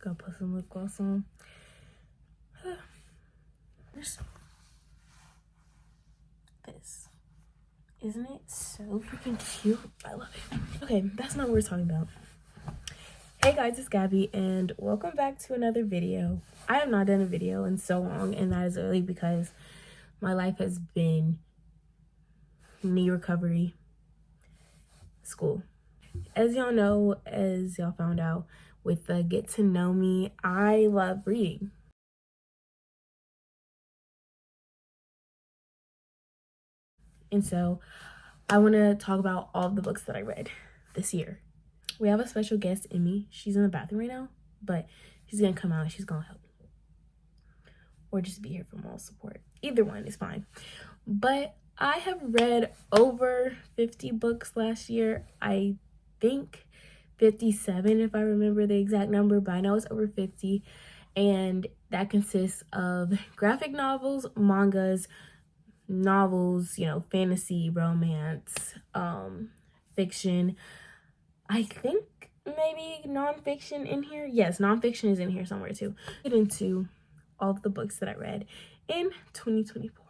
Gotta put some lip gloss on. This. Isn't it so freaking cute? I love it. Okay, that's not what we're talking about. Hey guys, it's Gabby and welcome back to another video. I have not done a video in so long, and that is really because my life has been knee recovery, school. As y'all know, as y'all found out with the Get to Know Me, I love reading. And so I want to talk about all of the books that I read this year. We have a special guest, Emmy. She's in the bathroom right now, but she's going to come out and she's going to help me. Or just be here for moral support. Either one is fine. But I have read over 50 books last year. I think 57 if I remember the exact number, but I know it's over 50. And that consists of graphic novels, mangas, novels, fantasy, romance, fiction. I think maybe nonfiction in here. Yes, nonfiction is in here somewhere too. Get into all of the books that I read in 2024.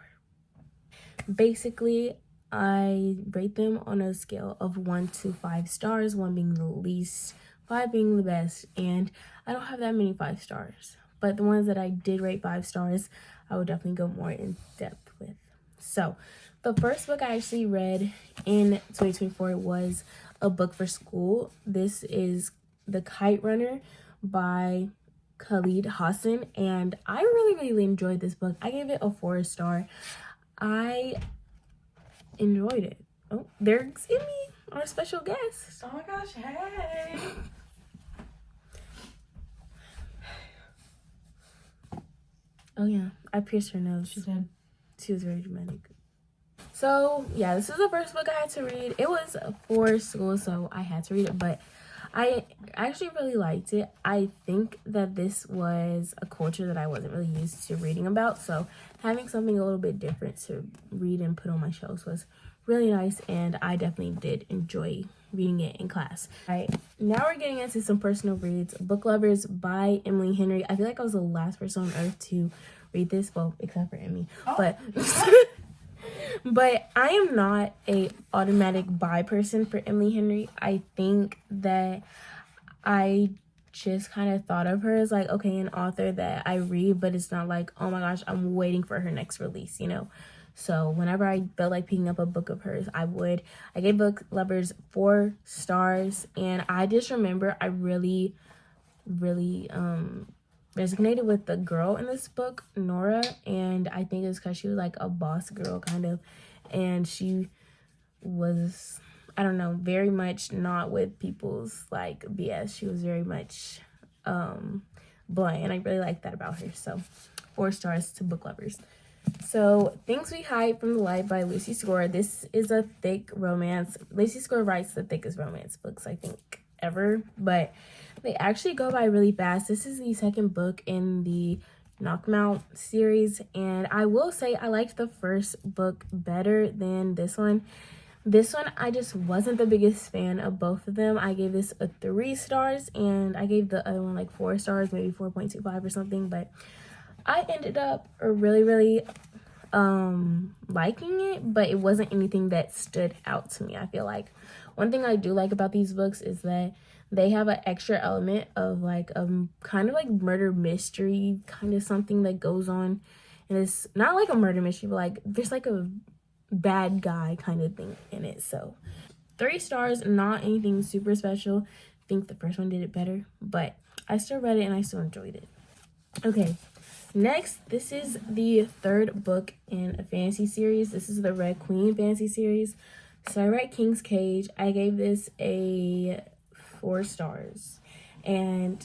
Basically, I rate them on a scale of 1 to 5 stars, 1 being the least, 5 being the best, and I don't have that many 5 stars. But the ones that I did rate 5 stars, I would definitely go more in depth with. So, the first book I actually read in 2024 was a book for school. This is The Kite Runner by Khaled Hassan, and I really enjoyed this book. I gave it a 4 star. I enjoyed it. Oh, there's Emmy, our special guest. Oh my gosh, hey! Oh yeah, I pierced her nose. She did. She was very dramatic. So yeah, this is the first book I had to read. It was for school, so I had to read it, but I actually really liked it. I think that this was a culture that I wasn't really used to reading about, so having something a little bit different to read and put on my shelves was really nice, and I definitely did enjoy reading it in class. All right, now we're getting into some personal reads. Book Lovers by Emily Henry. I feel like I was the last person on earth to read this, well, except for Emmy. Oh. But I am not a automatic buy person for Emily Henry. I think that I just kind of thought of her as like, okay, an author that I read, but it's not like, oh my gosh, I'm waiting for her next release, So whenever I felt like picking up a book of hers, I would. I gave Book Lovers 4 stars, and I just remember I really resonated with the girl in this book, Nora, and I think it's because she was like a boss girl kind of, and she was, I don't know, very much not with people's like BS. She was very much blunt, and I really like that about her. So 4 stars to Book Lovers. So Things We Hide from the Light by Lucy Score. This is a thick romance. Lucy Score writes the thickest romance books I think ever, but they actually go by really fast. This is the second book in the Knock 'Em Out series, and I will say I liked the first book better than this one. This one, I just wasn't the biggest fan of both of them. I gave this a 3 stars, and I gave the other one like 4 stars, maybe 4.25 or something, but I ended up really liking it, but it wasn't anything that stood out to me. I feel like one thing I do like about these books is that they have an extra element of like kind of like murder mystery kind of something that goes on, and it's not like a murder mystery, but like there's like a bad guy kind of thing in it. So 3 stars, not anything super special. I think the first one did it better, but I still read it and I still enjoyed it. Okay, next, this is the 3rd book in a fantasy series. This is the Red Queen fantasy series. So I read King's Cage. I gave this a 4 stars. And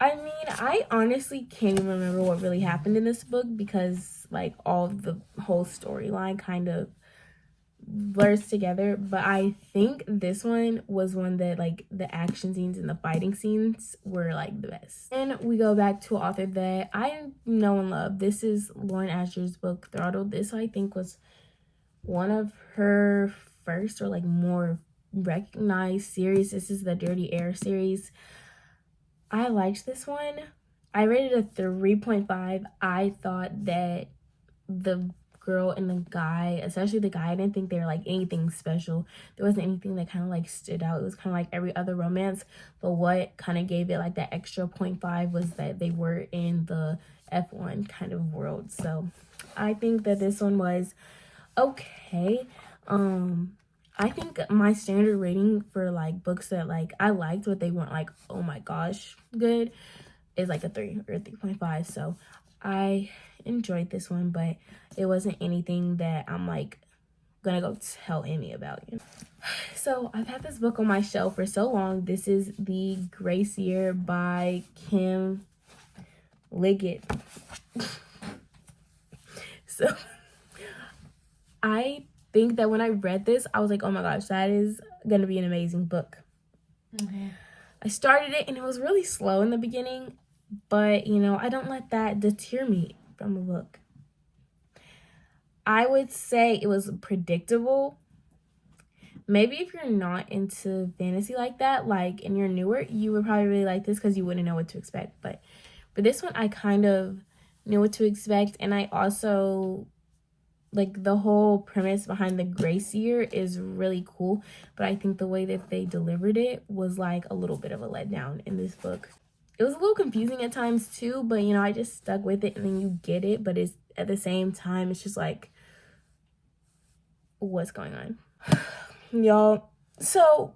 I mean, I honestly can't even remember what really happened in this book because like all the whole storyline kind of blurs together, but I think this one was one that like the action scenes and the fighting scenes were like the best. And we go back to an author that I know and love. This is Lauren Asher's book, Throttled. This I think was one of her first or like more recognized series. This is the Dirty Air series. I liked this one. I rated a 3.5. I thought that the girl and the guy, especially the guy, I didn't think they were like anything special. There wasn't anything that kind of like stood out. It was kind of like every other romance, but what kind of gave it like that extra 0.5 was that they were in the F1 kind of world. So I think that this one was okay. I think my standard rating for like books that like I liked but they weren't like, oh my gosh, good, is like a 3 or 3.5. So I enjoyed this one, but it wasn't anything that I'm like gonna go tell Amy about, you know. So I've had this book on my shelf for so long. This is The Grace Year by Kim Liggett. So I think that when I read this, I was like, oh my gosh, that is gonna be an amazing book. I started it and it was really slow in the beginning, but you know, I don't let that deter me from a book. I would say it was predictable. Maybe if you're not into fantasy like that, like, and you're newer, you would probably really like this because you wouldn't know what to expect. But for this one, I kind of knew what to expect, and I also like the whole premise behind the Grace Year is really cool, but I think the way that they delivered it was like a little bit of a letdown in this book. It was a little confusing at times too, but you know, I just stuck with it and then you get it, but it's at the same time, it's just like, what's going on? Y'all, so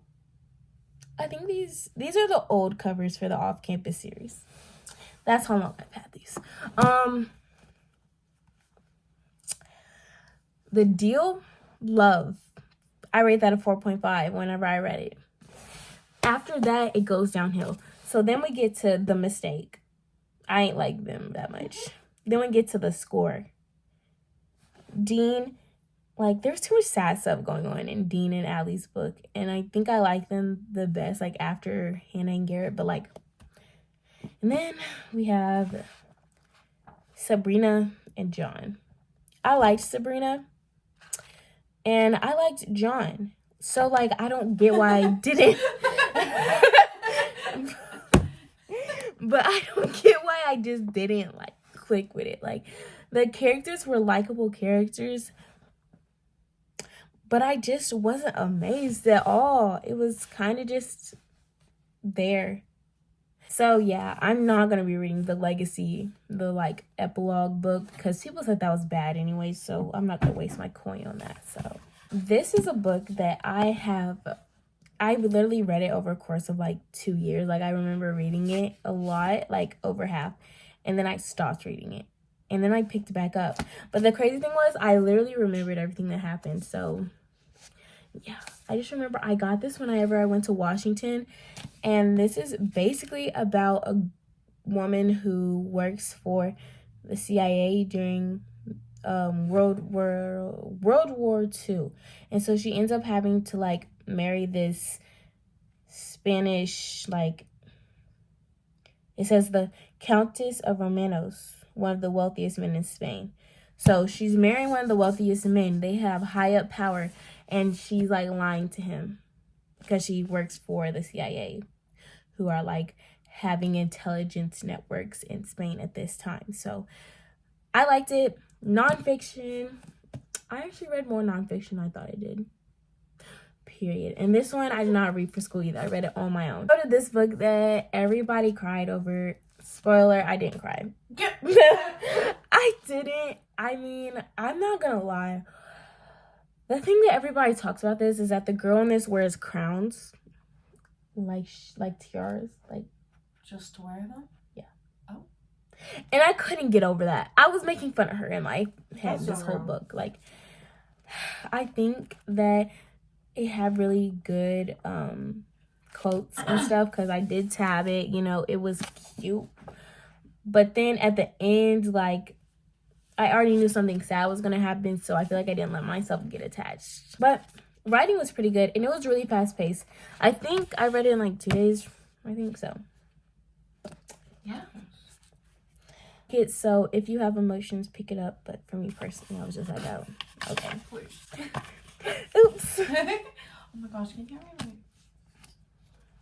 I think these are the old covers for the Off-Campus series. That's how long I've had these. The Deal, love. I rate that a 4.5 whenever I read it. After that, it goes downhill. So then we get to The Mistake. I ain't like them that much. Then we get to The Score. Dean, like, there's too much sad stuff going on in Dean and Allie's book. And I think I like them the best, like, after Hannah and Garrett. But, like, and then we have Sabrina and John. I liked Sabrina. And I liked John. So, like, I don't get why I didn't. But I don't get why I just didn't, like, click with it. Like, the characters were likable characters. But I just wasn't amazed at all. It was kind of just there. So, yeah, I'm not going to be reading the Legacy, the, like, epilogue book. Because people said that was bad anyway. So, I'm not going to waste my coin on that. So, this is a book that I literally read it over a course of, like, 2 years. Like, I remember reading it a lot, like, over half. And then I stopped reading it. And then I picked it back up. But the crazy thing was, I literally remembered everything that happened. So, yeah, I just remember I got this whenever I went to Washington. And this is basically about a woman who works for the CIA during World War II. And so she ends up having to, like, marry this Spanish, like, it says the Countess of Romanos, one of the wealthiest men in Spain. So she's marrying one of the wealthiest men. They have high up power, and she's, like, lying to him because she works for the CIA, who are, like, having intelligence networks in Spain at this time. So I liked it. Nonfiction. I actually read more nonfiction than I thought I did. Period. And this one I did not read for school either. I read it on my own. Go to this book that everybody cried over. Spoiler, I didn't cry. I didn't. I mean, I'm not gonna lie. The thing that everybody talks about this is that the girl in this wears crowns. Like tiaras. Like, just to wear them? Yeah. Oh. And I couldn't get over that. I was making fun of her in my head That's this so whole wrong. book. Like, I think that it had really good quotes and stuff because I did tab it. You know, it was cute. But then at the end, like, I already knew something sad was going to happen, so I feel like I didn't let myself get attached. But writing was pretty good, and it was really fast-paced. I think I read it in, like, 2 days. I think so. Yeah. So if you have emotions, pick it up. But for me personally, I was just like, oh, okay. Please. Oops. Oh my gosh, can you hear me?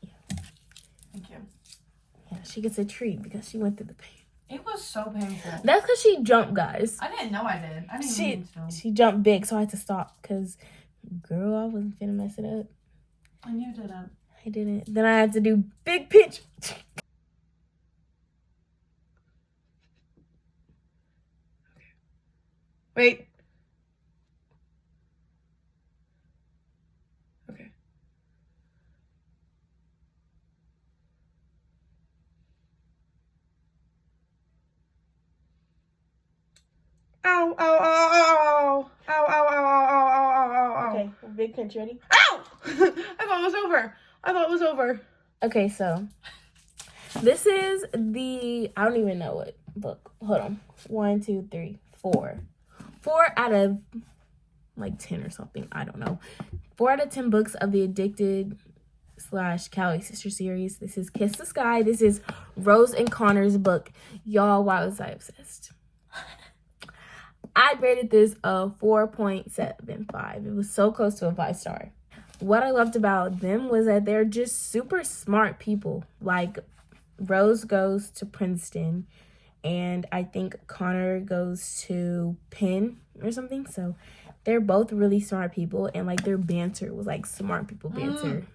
Yeah. Thank you. Yeah, she gets a treat because she went through the pain. It was so painful. That's because she jumped, guys. I didn't know I did. I didn't even need to. She jumped big, so I had to stop because, girl, I wasn't finna mess it up. And you didn't. I didn't. Then I had to do big pitch. Wait. Okay. Ow, ow, ow, ow, ow, ow, ow, ow, ow, ow, ow, ow. Okay, big pinch, ready? Ow! I thought it was over. Okay, so this is the, I don't even know what book. Hold on. 1, 2, 3, 4. 4 out of like 10 or something. I don't know. 4 out of 10 books of the Addicted / Cali Sister series. This is Kiss the Sky. This is Rose and Connor's book. Y'all, why was I obsessed? I rated this a 4.75. It was so close to a 5-star. What I loved about them was that they're just super smart people. Like, Rose goes to Princeton, and I think Connor goes to Penn or something. So they're both really smart people, and like their banter was like smart people banter.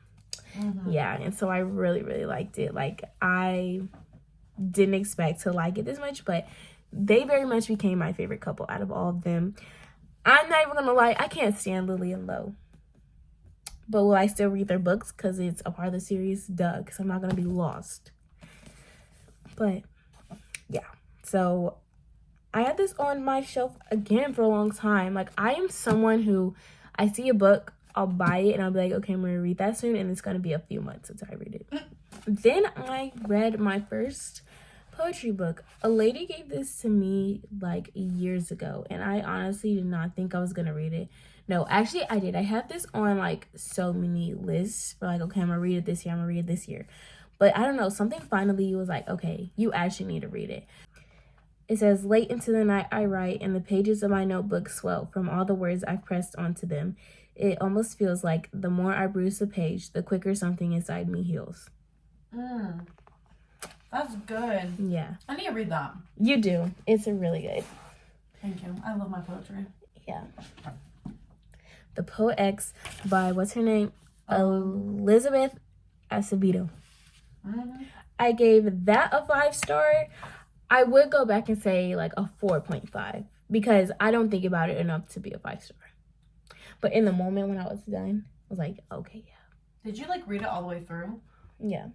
Mm-hmm. Yeah, and so I really, really liked it. Like, I didn't expect to like it this much, but they very much became my favorite couple out of all of them. I'm not even gonna lie, I can't stand Lily and Lo. But will I still read their books because it's a part of the series? Duh, because I'm not gonna be lost. But yeah, so I had this on my shelf again for a long time. Like, I am someone who, I see a book, I'll buy it, and I'll be like, okay, I'm gonna read that soon, and it's gonna be a few months until I read it. Then I read my first poetry book. A lady gave this to me like years ago, and I honestly did not think I was gonna read it. No, actually I did. I have this on like so many lists for like, okay, I'm gonna read it this year, I'm gonna read it this year. But I don't know, something finally was like, okay, you actually need to read it. It says, late into the night I write, and the pages of my notebook swell from all the words I've pressed onto them. It almost feels like the more I bruise the page, the quicker something inside me heals. That's good. Yeah. I need to read that. You do. It's really good. Thank you. I love my poetry. Yeah. The Poet X by, what's her name? Elizabeth Acevedo. Mm-hmm. I gave that a 5-star. I would go back and say like a 4.5 because I don't think about it enough to be a 5-star. But in the moment when I was done, I was like, okay, yeah. Did you like read it all the way through? Yeah.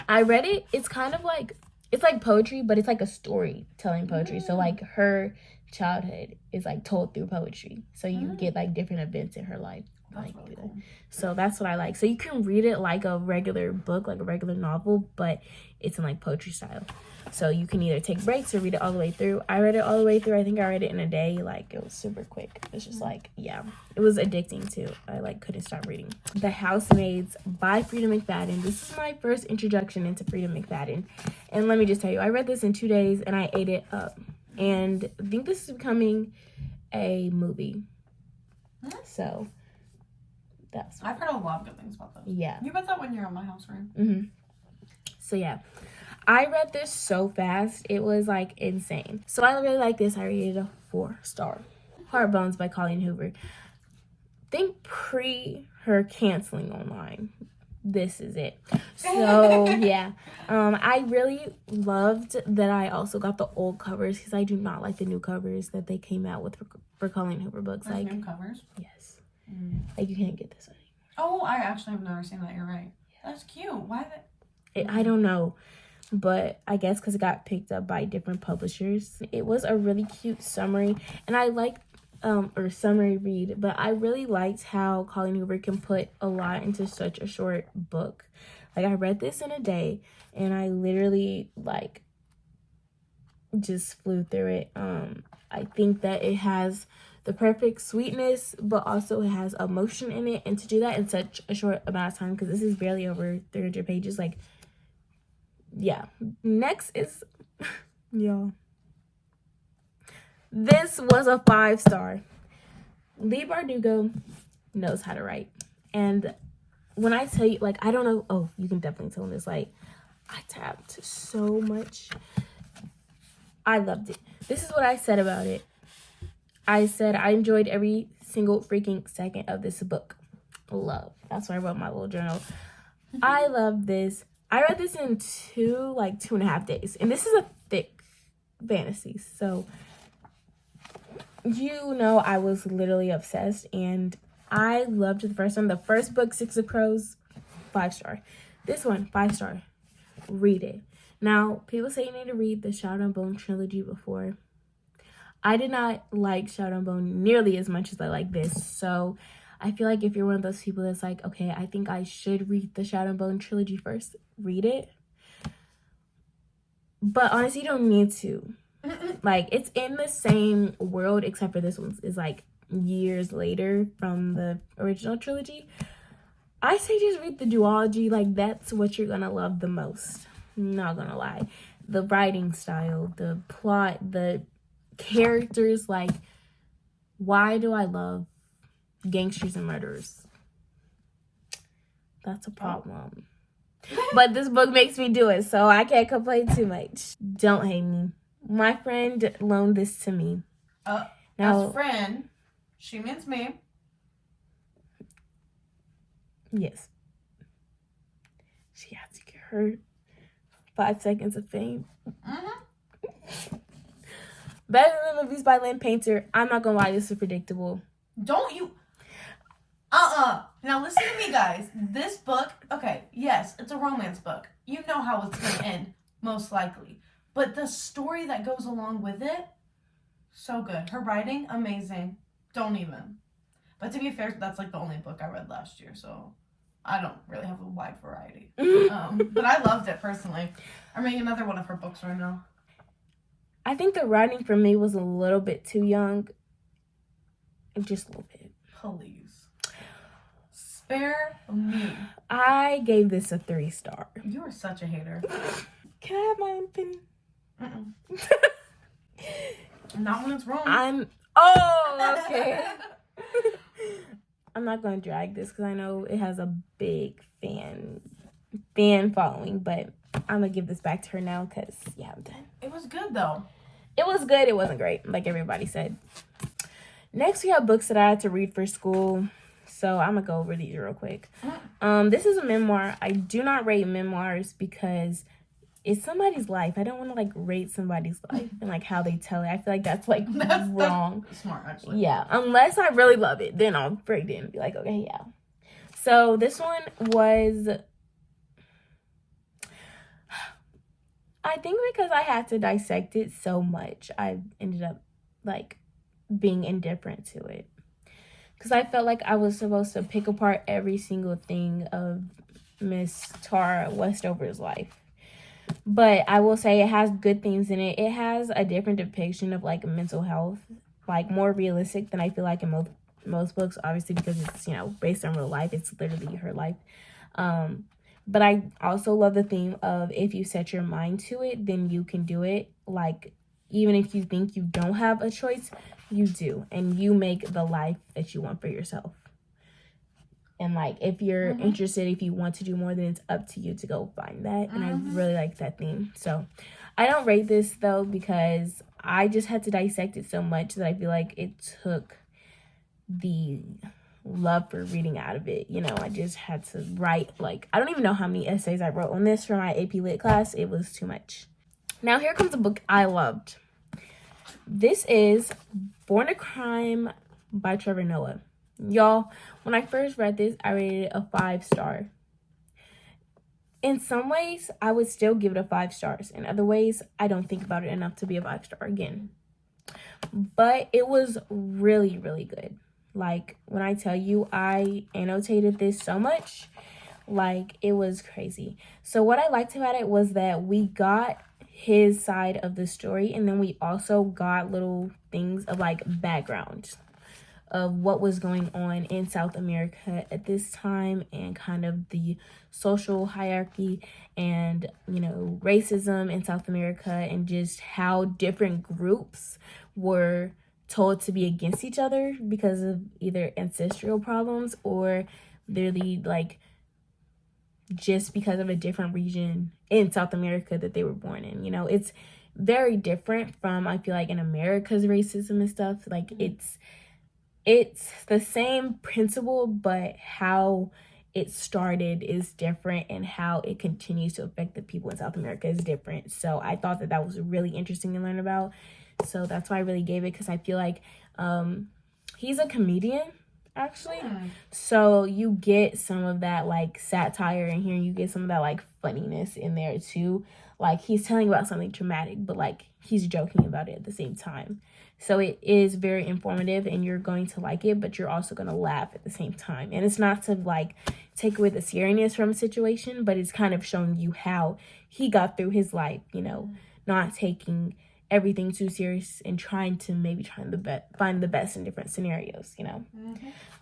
I read it. It's kind of like, it's like poetry, but it's like a storytelling poetry. So like her childhood is like told through poetry. So you get like different events in her life. That's really cool. So that's what I like. So you can read it like a regular book, like a regular novel, but it's in like poetry style. So you can either take breaks or read it all the way through. I read it all the way through. I think I read it in a day. Like, it was super quick. It's just like, yeah, it was addicting too. I like couldn't stop reading. The Housemaids by Frida McFadden. This is my first introduction into Frida McFadden. And let me just tell you, I read this in 2 days and I ate it up. And I think this is becoming a movie. So I've heard a lot of good things about this. Yeah. You read that when you were in my house, right? Mm-hmm. So yeah, I read this so fast. It was like insane. So I really like this. I rated a 4-star. Heartbones by Colleen Hoover. Think pre her canceling online. This is it. So yeah, I really loved that I also got the old covers because I do not like the new covers that they came out with for Colleen Hoover books. There's like new covers? Yes. Like, you can't get this anymore. Oh, I actually have never seen that. You're right. That's cute. Why I don't know, but I guess because it got picked up by different publishers. It was a really cute summary, and I liked or summary read, but I really liked how Colleen Hoover can put a lot into such a short book. Like, I read this in a day, and I literally like just flew through it. I think that it has the perfect sweetness, but also it has emotion in it, and to do that in such a short amount of time, because this is barely over 300 pages, like, yeah. Next is y'all, this was a 5-star. Leigh Bardugo knows how to write, and when I tell you, like, I don't know, oh, you can definitely tell in this light, I tapped so much. I loved it. This is what I said about it. I said I enjoyed every single freaking second of this book. Love. That's why I wrote my little journal. I love this. I read this in 2.5 days. And this is a thick fantasy. So, I was literally obsessed. And I loved the first one. The first book, Six of Crows, 5-star. This one, 5-star. Read it. Now, people say you need to read the Shadow and Bone trilogy before. I did not like Shadow and Bone nearly as much as I like this. So, I feel like if you're one of those people that's like, okay, I think I should read the Shadow and Bone trilogy first, read it. But honestly, you don't need to. Like, it's in the same world, except for this one is like years later from the original trilogy. I say just read the duology. Like, that's what you're gonna love the most. Not gonna lie. The writing style, the plot, the characters. Like, why do I love gangsters and murderers? That's a problem. But this book makes me do it, so I can't complain too much. Don't hate me. My friend loaned this to me. As friend, she means me. Yes. She has to get her 5 seconds of fame. Mm-hmm. Better Than Movies by Lynn Painter. I'm not gonna lie, this is predictable. Don't you... Now listen to me, guys. This book, okay, yes, it's a romance book. You know how it's going to end, most likely. But the story that goes along with it, so good. Her writing, amazing. Don't even. But to be fair, that's like the only book I read last year, so I don't really have a wide variety. But I loved it, personally. I'm reading another one of her books right now. I think the writing for me was a little bit too young. Just a little bit. Please. Spare me. I gave this a 3-star. You are such a hater. Can I have my own opinion? Not when it's wrong. Okay. I'm not going to drag this because I know it has a big fan following, but I'm going to give this back to her now because, yeah, I'm done. It was good, though. It was good. It wasn't great, like everybody said. Next, we have books that I had to read for school. So I'm going to go over these real quick. This is a memoir. I do not rate memoirs because it's somebody's life. I don't want to, like, rate somebody's life and, like, how they tell it. I feel like that's wrong. That's smart, actually. Yeah, unless I really love it. Then I'll break it and be like, okay, yeah. So this one was... I think because I had to dissect it so much, I ended up, like, being indifferent to it. Because I felt like I was supposed to pick apart every single thing of Miss Tara Westover's life. But I will say it has good things in it. It has a different depiction of, like, mental health. Like, more realistic than I feel like in most books. Obviously, because it's, based on real life. It's literally her life. But I also love the theme of if you set your mind to it, then you can do it. Like, even if you think you don't have a choice, you do. And you make the life that you want for yourself. And, like, if you're interested, if you want to do more, then it's up to you to go find that. And I really like that theme. So, I don't rate this, though, because I just had to dissect it so much that I feel like it took the love for reading out of it. I just had to write, like, I don't even know how many essays I wrote on this for my AP Lit class. It was too much. Now, here comes a book I loved. This is Born a Crime by Trevor Noah. Y'all, when I first read this, I rated it a 5-star. In some ways, I would still give it a 5 stars. In other ways, I don't think about it enough to be a 5-star again. But it was really, really good. Like, when I tell you I annotated this so much, like, it was crazy. So what I liked about it was that we got his side of the story, and then we also got little things of, like, background of what was going on in South America at this time and kind of the social hierarchy and, racism in South America and just how different groups were told to be against each other because of either ancestral problems or literally, like, just because of a different region in South America that they were born in. You know, it's very different from, I feel like, in America's racism and stuff. Like, it's the same principle, but how it started is different, and how it continues to affect the people in South America is different. So I thought that was really interesting to learn about. So that's why I really gave it, because I feel like he's a comedian, actually. So you get some of that, like, satire in here. You get some of that, like, funniness in there, too. Like, he's telling about something traumatic, but, like, he's joking about it at the same time. So it is very informative, and you're going to like it, but you're also going to laugh at the same time. And it's not to, like, take away the seriousness from a situation, but it's kind of showing you how he got through his life, you know, not taking everything too serious and trying to find the best in different scenarios, you know.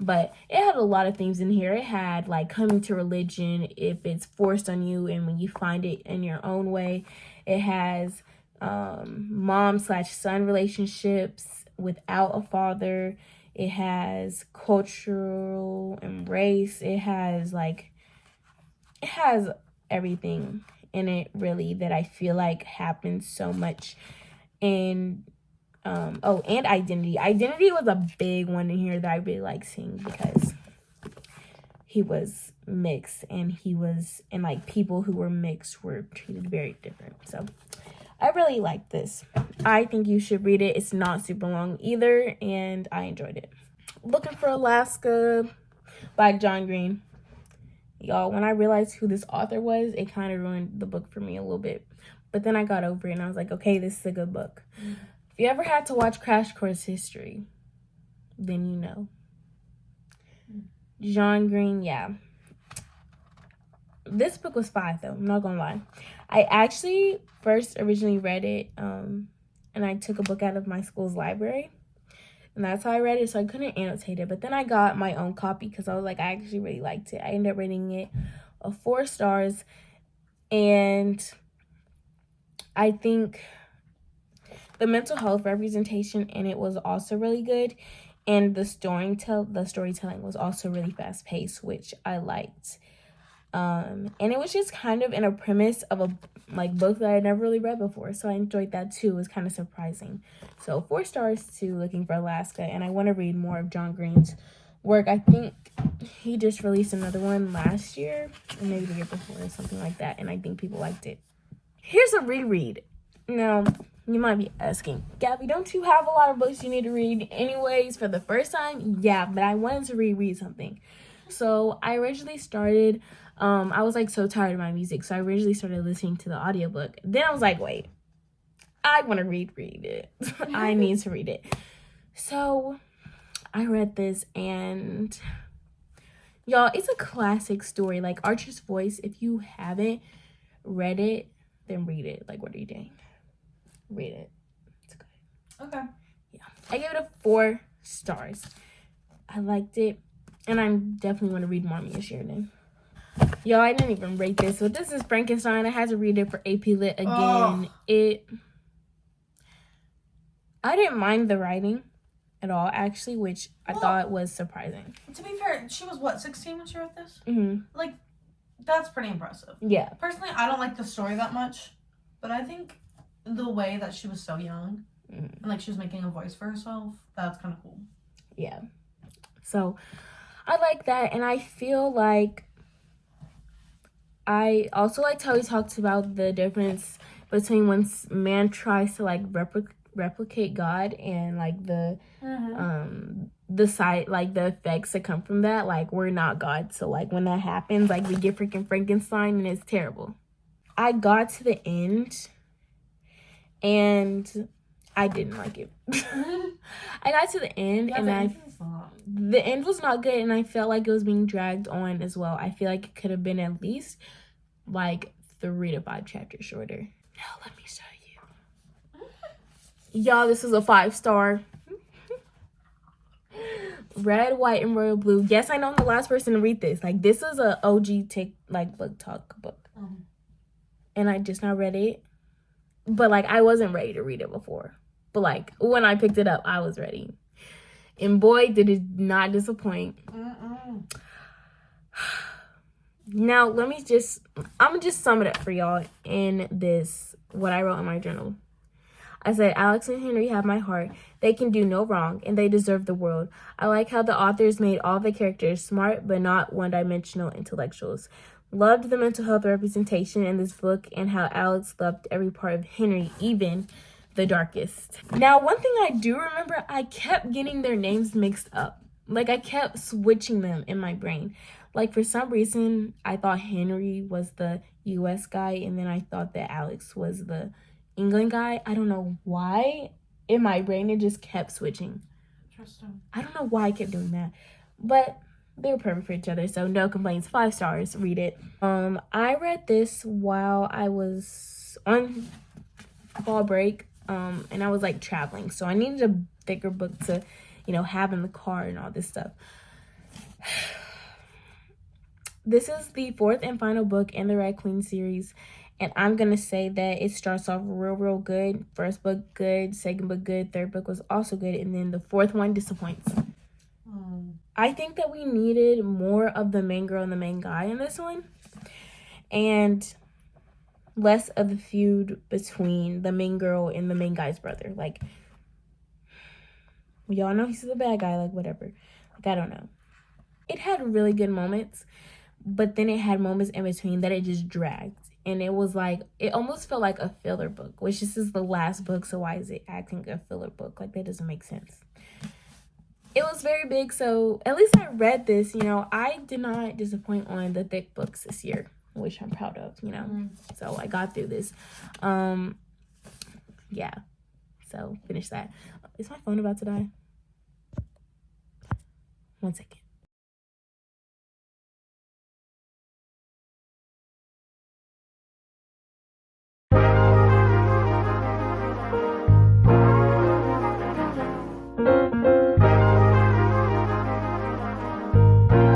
But it had a lot of things in here. It had, like, coming to religion, if it's forced on you and when you find it in your own way. It has mom/son relationships without a father. It has cultural and race. It has everything in it, really, that I feel like happens so much. And and identity. Identity was a big one in here that I really like seeing, because he was mixed, and like, people who were mixed were treated very different. So I really like this. I think you should read it. It's not super long either, and I enjoyed it. Looking for Alaska by John Green. Y'all, when I realized who this author was, it kind of ruined the book for me a little bit. But then I got over it, and I was like, okay, this is a good book. If you ever had to watch Crash Course History, then you know. John Green, yeah. This book was 5, though. I'm not gonna lie. I actually first originally read it, and I took a book out of my school's library, and that's how I read it, so I couldn't annotate it. But then I got my own copy, because I was like, I actually really liked it. I ended up rating it 4 stars, and I think the mental health representation in it was also really good, and the storytelling was also really fast-paced, which I liked. And it was just kind of in a premise of a, like, book that I never really read before, so I enjoyed that too. It was kind of surprising. So 4 stars to Looking for Alaska, and I want to read more of John Green's work. I think he just released another one last year, or maybe the year before, or something like that, and I think people liked it. Here's a reread. Now, you might be asking, Gabby, don't you have a lot of books you need to read anyways for the first time? Yeah, but I wanted to reread something. So I originally started, I was, like, so tired of my music, so I originally started listening to the audiobook. Then I was like, wait, I want to read it. I need to read it. So I read this, and y'all, it's a classic story. Like, Archer's Voice, if you haven't read it, then read it. Like, what are you doing? Read it. It's good. Okay. Yeah. I gave it a 4 stars. I liked it, and I definitely want to read more Mia Sheridan. Y'all, I didn't even rate this. So this is Frankenstein. I had to read it for AP Lit again. I didn't mind the writing at all, actually, which I thought was surprising. To be fair, she was, what, 16 when she wrote this? Mm-hmm. Like, that's pretty impressive. Yeah. Personally, I don't like the story that much, but I think the way that she was so young, and, like, she was making a voice for herself, that's kind of cool. Yeah. So I like that, and I feel like I also liked how he talked about the difference between when man tries to, like, replicate God, and, like, the side, like, the effects that come from that. Like, we're not God, so, like, when that happens, like, we get freaking Frankenstein, and it's terrible. I got to the end, and I didn't like it. I got to the end, and the end was not good, and I felt like it was being dragged on as well. I feel like it could have been at least, like, 3 to 5 chapters shorter. Now let me show you. Y'all, this is a 5 star. Red, White, and Royal Blue. Yes, I know I'm the last person to read this. Like, this is a OG book talk book. And I just now read it. But, like, I wasn't ready to read it before. But, like, when I picked it up, I was ready. And boy, did it not disappoint. Now, I'm going to just sum it up for y'all in this, what I wrote in my journal. I said, Alex and Henry have my heart. They can do no wrong, and they deserve the world. I like how the authors made all the characters smart, but not one-dimensional intellectuals. Loved the mental health representation in this book, and how Alex loved every part of Henry, even the darkest. Now, one thing I do remember, I kept getting their names mixed up. Like, I kept switching them in my brain. Like, for some reason, I thought Henry was the U.S. guy, and then I thought that Alex was the England guy. I don't know why. In my brain, it just kept switching. Interesting. I don't know why I kept doing that. But they were perfect for each other, so no complaints. 5 stars. Read it. I read this while I was on fall break, and I was like traveling, so I needed a thicker book to, have in the car and all this stuff. This is the 4th and final book in the Red Queen series, and I'm gonna say that it starts off real good. First book good, second book good, third book was also good, and then the 4th one disappoints. I think that we needed more of the main girl and the main guy in this one, and less of the feud between the main girl and the main guy's brother. Like, y'all know he's the bad guy, like, whatever. Like, I don't know. It had really good moments, but then it had moments in between that it just dragged. And it was like, it almost felt like a filler book, which this is the last book, so why is it acting a filler book? Like, that doesn't make sense. It was very big, so at least I read this, I did not disappoint on the thick books this year, which I'm proud of, So I got through this. Yeah. So finish that. Is my phone about to die? 1 second.